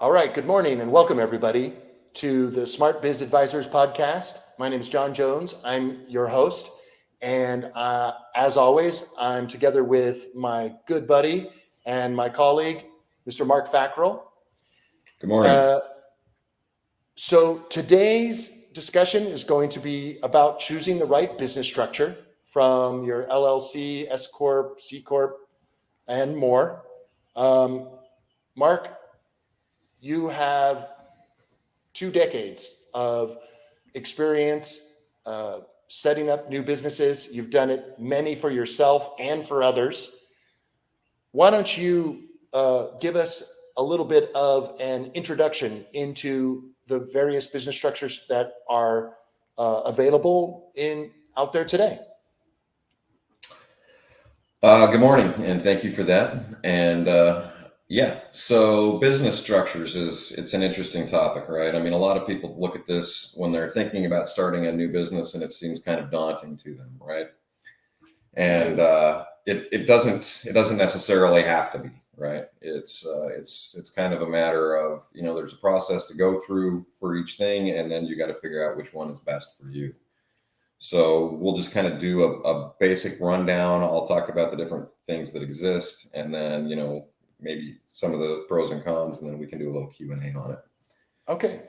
All right, good morning and welcome everybody to the Smart Biz Advisors podcast. My name is John Jones. I'm your host. And as always, I'm together with my good buddy and my colleague, Mr. Mark Fackrell. Good morning. So today's discussion is going to be about choosing the right business structure from your LLC, S Corp, C Corp, and more. Mark, you have 2 decades of experience setting up new businesses. You've done it many for yourself and for others. Why don't you give us a little bit of an introduction into the various business structures that are available out there today? Good morning, and thank you for that. And so business structures it's an interesting topic, right? I mean, a lot of people look at this when they're thinking about starting a new business, and it seems kind of daunting to them, right? And it doesn't necessarily have to be, right? It's kind of a matter of, there's a process to go through for each thing, and then you got to figure out which one is best for you. So we'll just kind of do a basic rundown. I'll talk about the different things that exist, and then, maybe some of the pros and cons, and then we can do a little Q&A on it. Okay.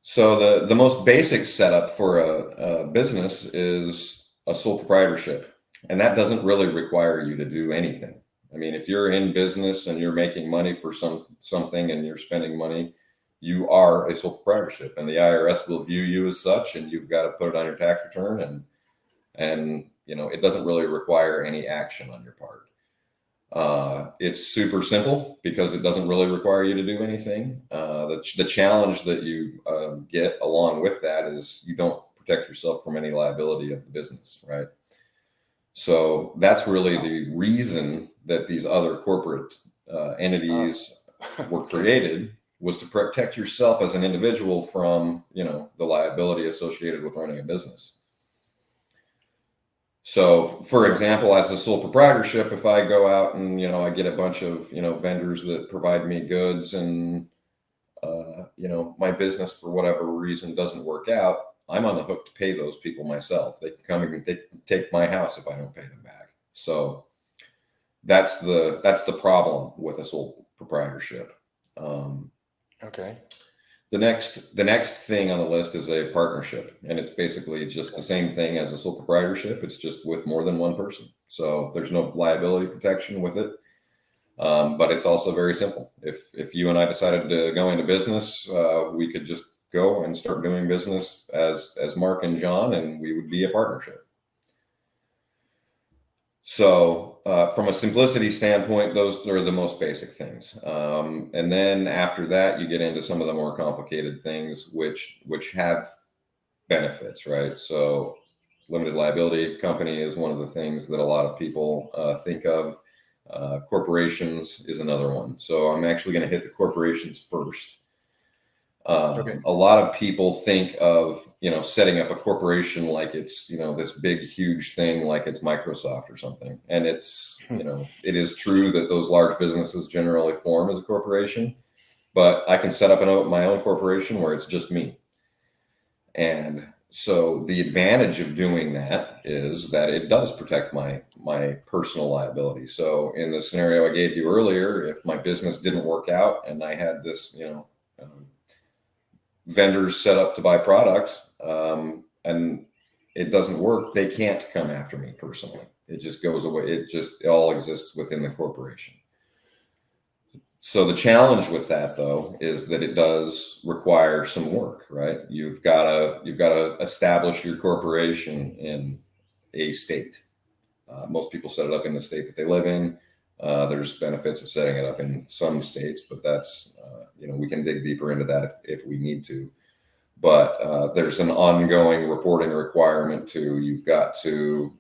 So the most basic setup for a business is a sole proprietorship, and that doesn't really require you to do anything. I mean, if you're in business and you're making money for something and you're spending money, you are a sole proprietorship, and the IRS will view you as such, and you've got to put it on your tax return, and it doesn't really require any action on your part. It's super simple because it doesn't really require you to do anything. The challenge that you get along with that is you don't protect yourself from any liability of the business, right? So that's really the reason that these other corporate entities were created, was to protect yourself as an individual from, the liability associated with running a business. So, for example, as a sole proprietorship, if I go out and, I get a bunch of, vendors that provide me goods and, my business for whatever reason doesn't work out, I'm on the hook to pay those people myself. They can come and they can take my house if I don't pay them back. So that's the problem with a sole proprietorship. Okay. The next thing on the list is a partnership, and it's basically just the same thing as a sole proprietorship. It's just with more than one person. So there's no liability protection with it, but it's also very simple. If you and I decided to go into business, we could just go and start doing business as Mark and John, and we would be a partnership. So from a simplicity standpoint, those are the most basic things. And then after that, you get into some of the more complicated things, which have benefits, right? So limited liability company is one of the things that a lot of people think of. Corporations is another one. So I'm actually going to hit the corporations first. Okay. A lot of people think of, setting up a corporation like it's, this big, huge thing, like it's Microsoft or something. And it's, it is true that those large businesses generally form as a corporation, but I can set up my own corporation where it's just me. And so the advantage of doing that is that it does protect my personal liability. So in the scenario I gave you earlier, if my business didn't work out and I had this, vendors set up to buy products, and it doesn't work, they can't come after me personally. It just goes away. It all exists within the corporation. So the challenge with that, though, is that it does require some work, right? You've got to establish your corporation in a state. Most people set it up in the state that they live in. There's benefits of setting it up in some states, but that's, we can dig deeper into that if we need to. But there's an ongoing reporting requirement too. You've got to,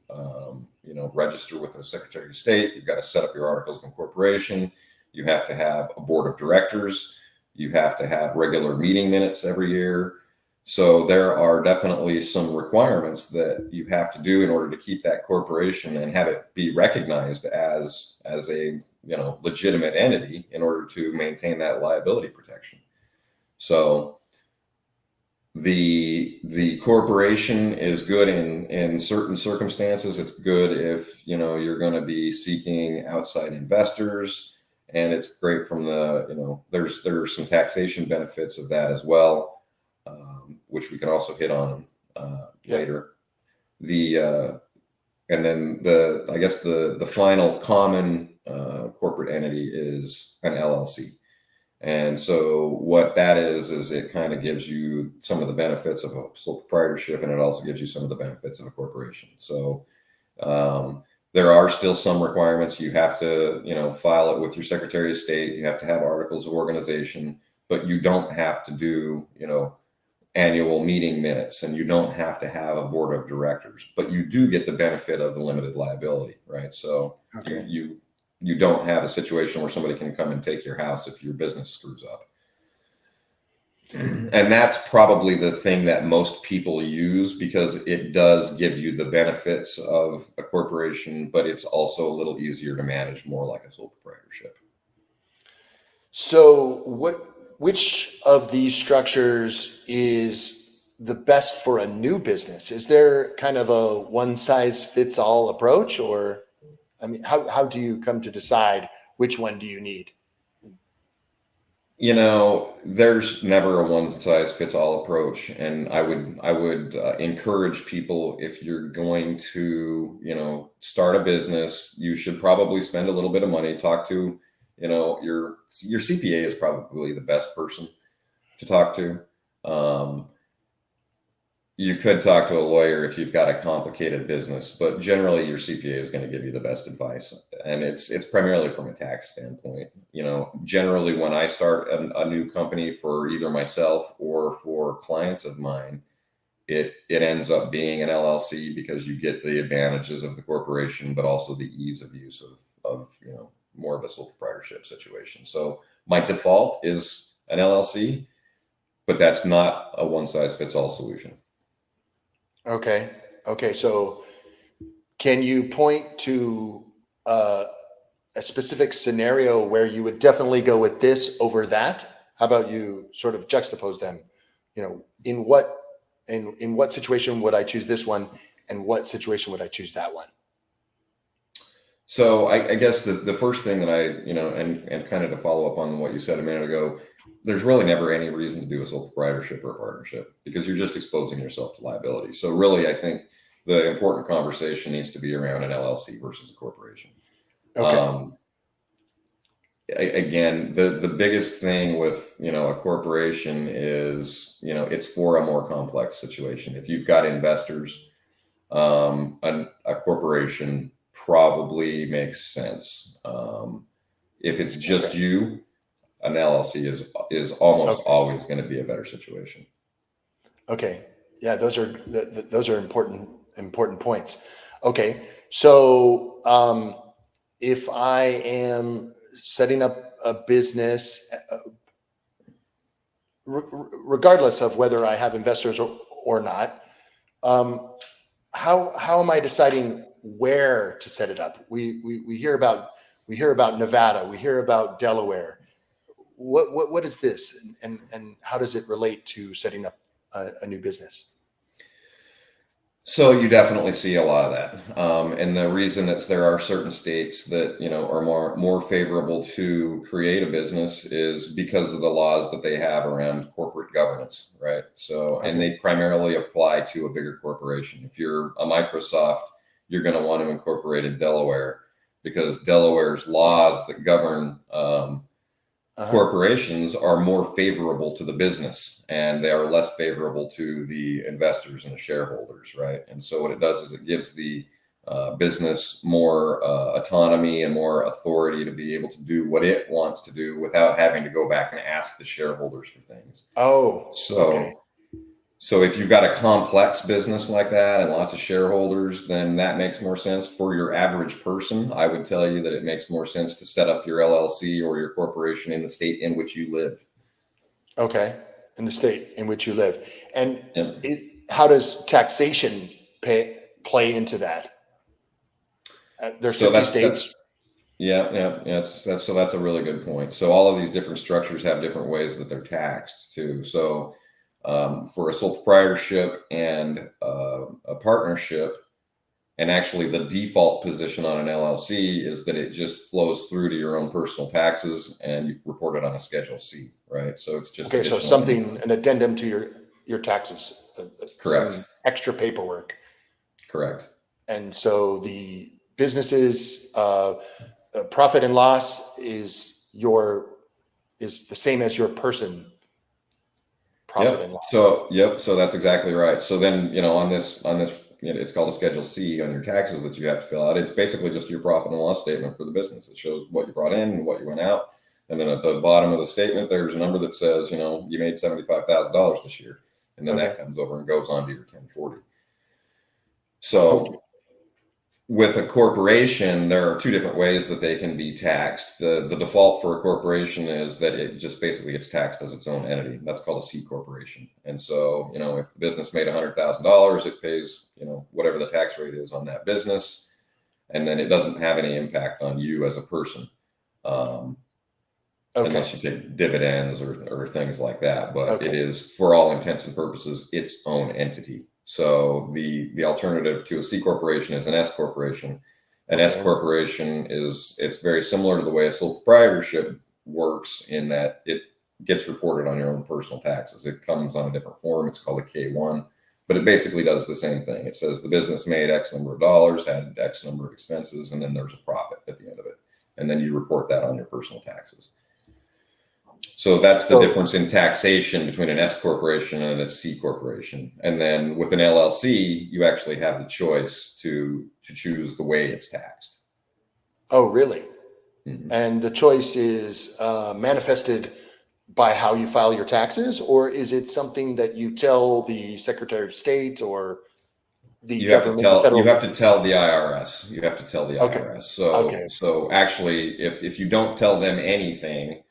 register with the Secretary of State. You've got to set up your articles of incorporation. You have to have a board of directors. You have to have regular meeting minutes every year. So there are definitely some requirements that you have to do in order to keep that corporation and have it be recognized as a legitimate entity in order to maintain that liability protection. So the corporation is good in certain circumstances. It's good if you're going to be seeking outside investors, and it's great from the there's some taxation benefits of that as well, which we can also hit on later. And then I guess the final common corporate entity is an LLC. And so what that is it kind of gives you some of the benefits of a sole proprietorship, and it also gives you some of the benefits of a corporation. So there are still some requirements. You have to, file it with your Secretary of State. You have to have articles of organization, but you don't have to do, annual meeting minutes, and you don't have to have a board of directors, but you do get the benefit of the limited liability, right? So you don't have a situation where somebody can come and take your house if your business screws up. And that's probably the thing that most people use, because it does give you the benefits of a corporation, but it's also a little easier to manage, more like a sole proprietorship. So which of these structures is the best for a new business? Is there kind of a one size fits all approach, or, I mean, how do you come to decide which one do you need? There's never a one size fits all approach. And I would encourage people, if you're going to, start a business, you should probably spend a little bit of money. Talk to, your CPA is probably the best person to talk to. You could talk to a lawyer if you've got a complicated business, but generally your CPA is going to give you the best advice. And it's primarily from a tax standpoint. Generally when I start a new company for either myself or for clients of mine, it ends up being an LLC, because you get the advantages of the corporation, but also the ease of use of more of a sole proprietorship situation. So my default is an LLC, but that's not a one size fits all solution. Okay. So can you point to a specific scenario where you would definitely go with this over that? How about you sort of juxtapose them? In what situation would I choose this one, and what situation would I choose that one? So I guess the first thing that and kind of to follow up on what you said a minute ago, there's really never any reason to do a sole proprietorship or a partnership, because you're just exposing yourself to liability. So really, I think the important conversation needs to be around an LLC versus a corporation. Okay. Again, the biggest thing with, a corporation is, it's for a more complex situation. If you've got investors, a corporation probably makes sense. If it's just you, an LLC is almost always going to be a better situation. Okay. Yeah, those are important points. Okay. So if I am setting up a business, regardless of whether I have investors or not, how am I deciding where to set it up? We hear about Nevada, we hear about Delaware. What is this, and how does it relate to setting up a new business? So you definitely see a lot of that, and the reason is there are certain states that are more favorable to create a business is because of the laws that they have around corporate governance, right? So and they primarily apply to a bigger corporation. If you're a Microsoft, you're going to want to incorporate in Delaware, because Delaware's laws that govern corporations are more favorable to the business, and they are less favorable to the investors and the shareholders, right? And so what it does is it gives the business more autonomy and more authority to be able to do what it wants to do without having to go back and ask the shareholders for things. So if you've got a complex business like that and lots of shareholders, then that makes more sense. For your average person, I would tell you that it makes more sense to set up your LLC or your corporation in the state in which you live. Okay. In the state in which you live. And how does taxation play into that? There's 50 states. That's a really good point. So all of these different structures have different ways that they're taxed too. So for a sole proprietorship and a partnership, and actually the default position on an LLC is that it just flows through to your own personal taxes and you report it on a Schedule C, right? So it's just Okay, so additional something, an addendum to your taxes, Correct. some extra paperwork. Correct. And so the business's profit and loss is the same as your person profit and loss. So that's exactly right. So then, on this, it's called a Schedule C on your taxes that you have to fill out. It's basically just your profit and loss statement for the business. It shows what you brought in and what you went out. And then at the bottom of the statement, there's a number that says, you made $75,000 this year. And then that comes over and goes on to your 1040. So with a corporation, there are two different ways that they can be taxed. The default for a corporation is that it just basically gets taxed as its own entity. That's called a C corporation. And so, if the business made $100,000, it pays, whatever the tax rate is on that business. And then it doesn't have any impact on you as a person. Unless you take dividends or things like that. But it is, for all intents and purposes, its own entity. So the alternative to a C corporation is an S corporation. An S corporation it's very similar to the way a sole proprietorship works in that it gets reported on your own personal taxes. It comes on a different form. It's called a K-1, but it basically does the same thing. It says the business made X number of dollars, had X number of expenses, and then there's a profit at the end of it. And then you report that on your personal taxes. So that's the difference in taxation between an S corporation and a C corporation. And then with an LLC, you actually have the choice to choose the way it's taxed. Oh, really? Mm-hmm. And the choice is manifested by how you file your taxes, or is it something that you tell the Secretary of State or the government? You have to tell the IRS. You have to tell the IRS. So actually, if you don't tell them anything,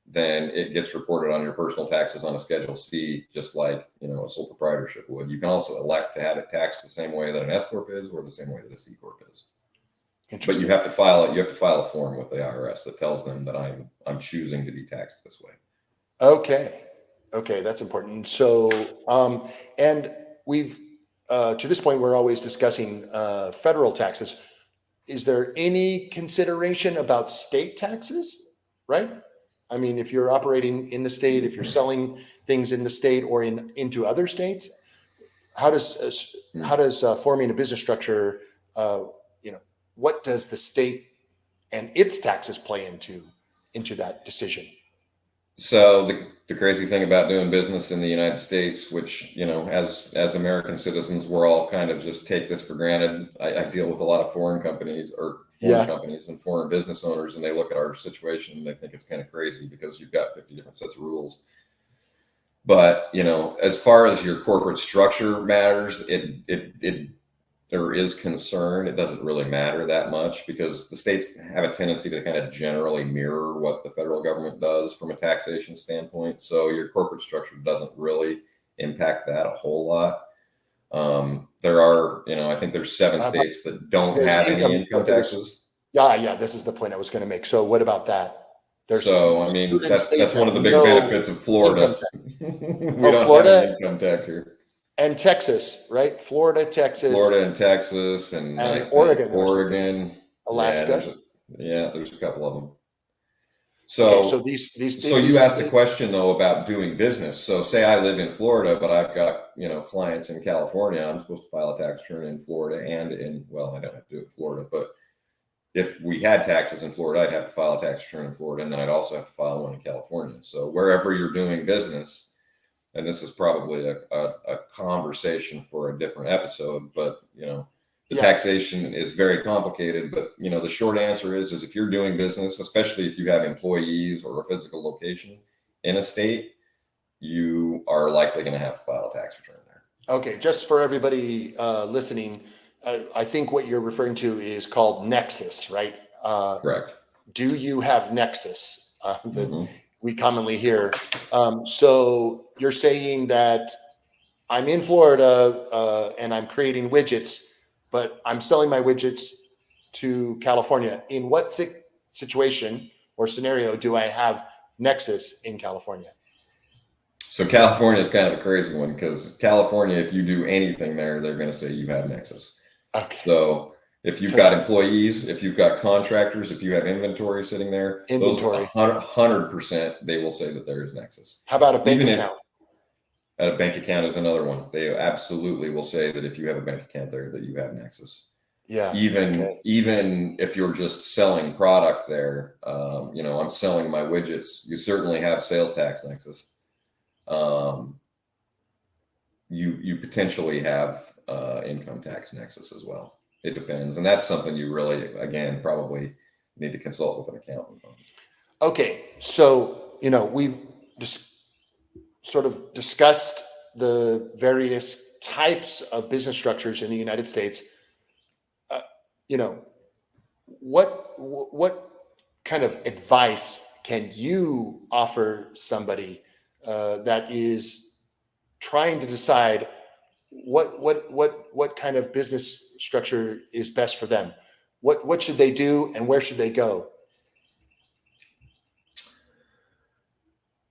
then it gets reported on your personal taxes on a Schedule C, just like, a sole proprietorship would. You can also elect to have it taxed the same way that an S corp is, or the same way that a C corp is. But you have to file it. You have to file a form with the IRS that tells them that I'm choosing to be taxed this way. Okay, that's important. So, and we've to this point, we're always discussing federal taxes. Is there any consideration about state taxes? Right? I mean, if you're operating in the state, if you're selling things in the state or into other states, how does forming a business structure, what does the state and its taxes play into that decision? So the crazy thing about doing business in the United States, which, as American citizens, we're all kind of just take this for granted. I deal with a lot of foreign companies companies and foreign business owners, and they look at our situation and they think it's kind of crazy because you've got 50 different sets of rules. But, as far as your corporate structure matters, there is concern. It doesn't really matter that much because the states have a tendency to kind of generally mirror what the federal government does from a taxation standpoint. So your corporate structure doesn't really impact that a whole lot. There are, I think there's 7 states that don't have any income taxes. Yeah. This is the point I was going to make. So what about that? That's one of the big benefits of Florida. We don't have an income tax here. And Texas, right? Florida, and Texas, and Oregon, Alaska. There's a couple of them. So you asked a question though about doing business. So say I live in Florida, but I've got clients in California. I'm supposed to file a tax return in Florida and I don't have to do it in Florida, but if we had taxes in Florida, I'd have to file a tax return in Florida, and then I'd also have to file one in California. So wherever you're doing business. And this is probably a conversation for a different episode, but taxation is very complicated. But the short answer is if you're doing business, especially if you have employees or a physical location in a state, you are likely going to have to file a tax return there. Okay, just for everybody listening, I think what you're referring to is called nexus, right? Correct. Do you have nexus? We commonly hear. So you're saying that I'm in Florida and I'm creating widgets, but I'm selling my widgets to California. In what situation or scenario do I have Nexus in California? So California is kind of a crazy one, because California, if you do anything there, they're going to say you have Nexus. Okay. So if you've got employees, if you've got contractors, if you have inventory sitting there, Inventory. those 100%, they will say that there is Nexus. How about a bank Even account? A bank account is another one. They absolutely will say that if you have a bank account there, that you have Nexus. Yeah. Even if you're just selling product there, I'm selling my widgets. You certainly have sales tax Nexus. You potentially have income tax Nexus as well. It depends, and that's something you really, again, probably need to consult with an accountant on. Okay, so we've just sort of discussed the various types of business structures in the United States. What kind of advice can you offer somebody that is trying to decide what kind of business structure is best for them? What should they do, and where should they go?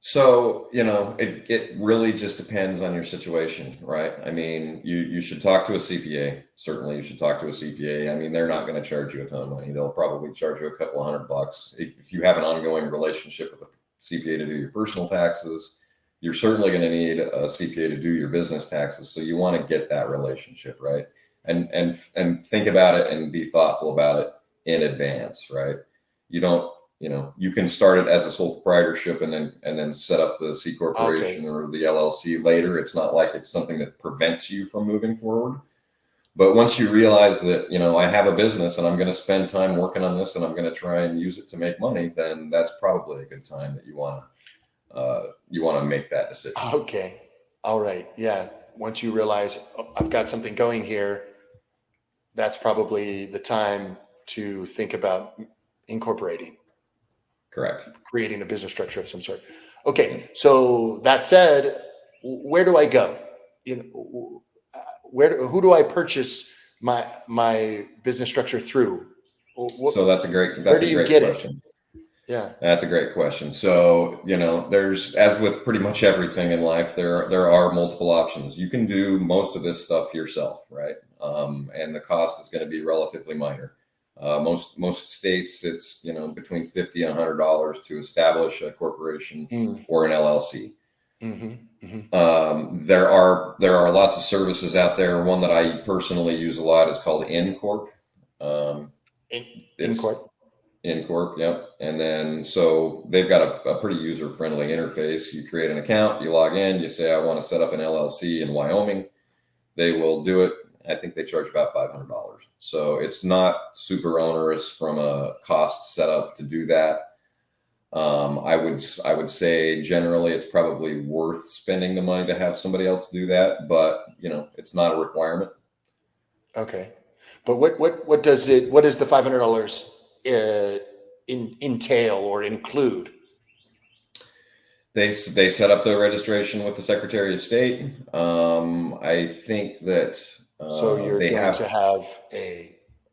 So, it really just depends on your situation, right? I mean, you should talk to a CPA. Certainly you should talk to a CPA. I mean, they're not going to charge you a ton of money. They'll probably charge you a couple of $100. If you have an ongoing relationship with a CPA to do your personal taxes, you're certainly going to need a CPA to do your business taxes. So you want to get that relationship, right? And think about it and be thoughtful about it in advance, right? You can start it as a sole proprietorship and then set up the C corporation or the LLC later. It's not like it's something that prevents you from moving forward. But once you realize that, I have a business and I'm going to spend time working on this and I'm going to try and use it to make money, then that's probably a good time that you want to make that decision. Okay. All right. Yeah. Once you realize, I've got something going here, that's probably the time to think about incorporating. Correct. Creating a business structure of some sort. Okay. So that said, where do I go? Who do I purchase my business structure through? So that's a great question. Yeah. That's a great question. So, there's, as with pretty much everything in life, there are multiple options. You can do most of this stuff yourself, right? And the cost is going to be relatively minor. Most states, it's, between $50 and $100 to establish a corporation or an LLC. There are lots of services out there. One that I personally use a lot is called InCorp. InCorp. InCorp, yep. And then, so they've got a pretty user-friendly interface. You create an account, you log in, you say, I want to set up an LLC in Wyoming. They will do it. I think they charge about $500. So it's not super onerous from a cost setup to do that. I would say generally it's probably worth spending the money to have somebody else do that, but it's not a requirement. Okay. But what does the $500 entail or include? They set up the registration with the Secretary of State. I think that so you're going to have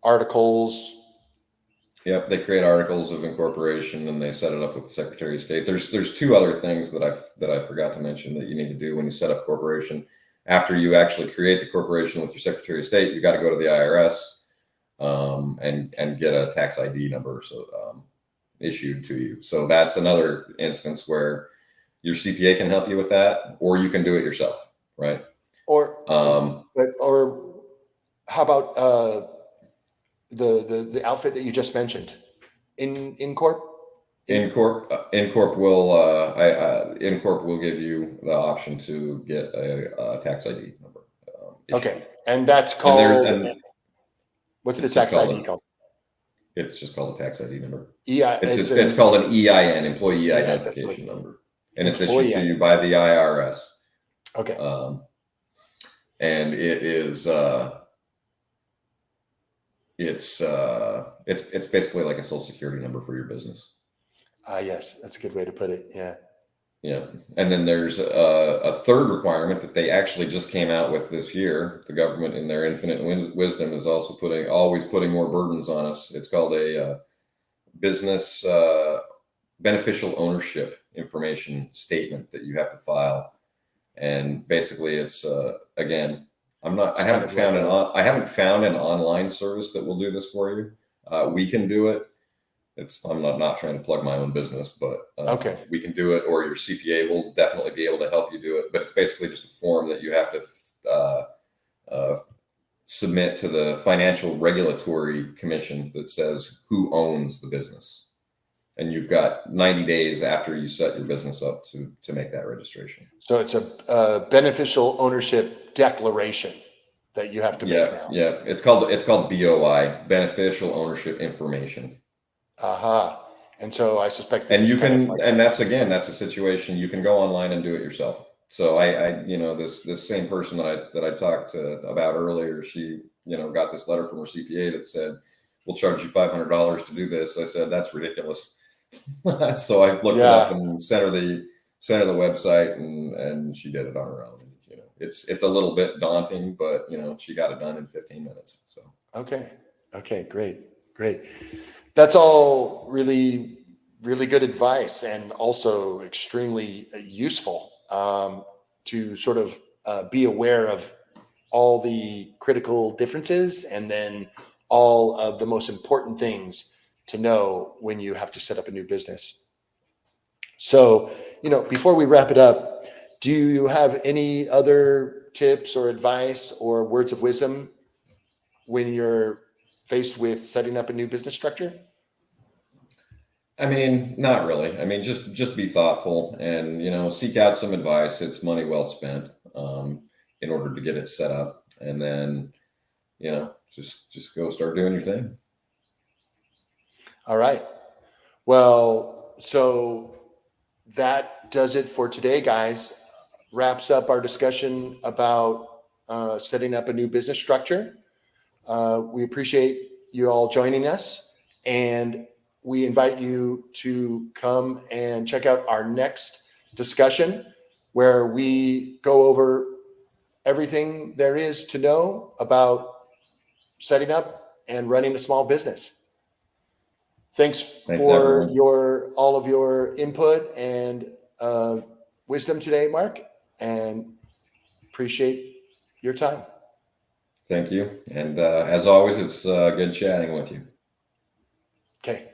articles. Yep, they create articles of incorporation and they set it up with the Secretary of State. There's two other things that I forgot to mention that you need to do when you set up corporation. After you actually create the corporation with your Secretary of State, you got to go to the IRS and get a tax ID number issued to you. So that's another instance where your CPA can help you with that, or you can do it yourself, right? Or how about the outfit that you just mentioned, InCorp? InCorp will give you the option to get a tax ID number. Okay, and that's called. What's the tax ID called? It's just called a tax ID number. Yeah, it's called an EIN, employee identification number, and it's issued to you by the IRS. Okay. And it is it's basically like a social security number for your business. Yes, that's a good way to put it. Yeah. Yeah. And then there's a third requirement that they actually just came out with this year. The government, in their infinite wisdom, is also always putting more burdens on us. It's called business beneficial ownership information statement that you have to file. And basically it's again, I haven't found an online service that will do this for you. We can do it. I'm not trying to plug my own business, but Okay. we can do it, or your CPA will definitely be able to help you do it. But it's basically just a form that you have to submit to the Financial Regulatory Commission that says who owns the business. And you've got 90 days after you set your business up to make that registration. So it's a beneficial ownership declaration that you have to make now. Yeah. It's called BOI, Beneficial Ownership Information. Aha. And so I suspect And you can, and that's a situation you can go online and do it yourself. So I this same person that I talked about earlier, she, got this letter from her CPA that said, we'll charge you $500 to do this. I said, that's ridiculous. So I looked it up and sent her the website, and she did it on her own. It's a little bit daunting, but she got it done in 15 minutes. So okay, great. That's all really, really good advice, and also extremely useful to sort of be aware of all the critical differences, and then all of the most important things to know when you have to set up a new business. So, before we wrap it up, do you have any other tips or advice or words of wisdom when you're faced with setting up a new business structure? I mean, not really. I mean, just be thoughtful and, seek out some advice. It's money well spent in order to get it set up. And then, just go start doing your thing. All right. Well, so that does it for today, guys. Wraps up our discussion about setting up a new business structure. We appreciate you all joining us, and we invite you to come and check out our next discussion, where we go over everything there is to know about setting up and running a small business. Thanks for everyone. all of your input and wisdom today, Mark, and appreciate your time. Thank you. And as always, it's good chatting with you. Okay.